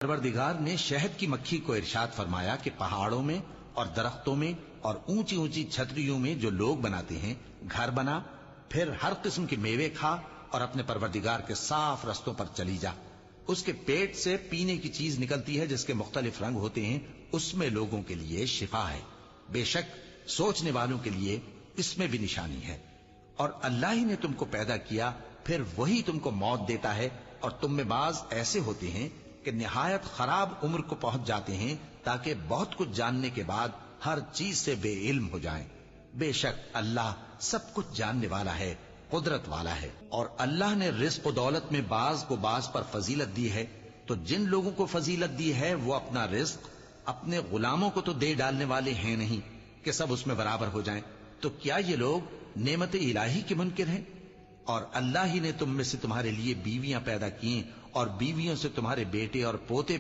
پروردگار نے شہد کی مکھی کو ارشاد فرمایا کہ پہاڑوں میں اور درختوں میں اور اونچی اونچی چھتریوں میں جو لوگ بناتے ہیں گھر بنا، پھر ہر قسم کے میوے کھا اور اپنے پروردگار کے صاف رستوں پر چلی جا۔ اس کے پیٹ سے پینے کی چیز نکلتی ہے جس کے مختلف رنگ ہوتے ہیں، اس میں لوگوں کے لیے شفا ہے، بے شک سوچنے والوں کے لیے اس میں بھی نشانی ہے۔ اور اللہ ہی نے تم کو پیدا کیا، پھر وہی تم کو موت دیتا ہے، اور تم میں بعض ایسے ہوتے ہیں کہ نہایت خراب عمر کو پہنچ جاتے ہیں تاکہ بہت کچھ جاننے کے بعد ہر چیز سے بے علم ہو جائیں۔ بے شک اللہ سب کچھ جاننے والا ہے، قدرت والا ہے۔ اور اللہ نے رزق و دولت میں بعض کو بعض پر فضیلت دی ہے، تو جن لوگوں کو فضیلت دی ہے وہ اپنا رزق اپنے غلاموں کو تو دے ڈالنے والے ہیں نہیں کہ سب اس میں برابر ہو جائیں، تو کیا یہ لوگ نعمت الہی کے منکر ہیں؟ اور اللہ ہی نے تم میں سے تمہارے لیے بیویاں پیدا کی اور بیویوں سے تمہارے بیٹے اور پوتے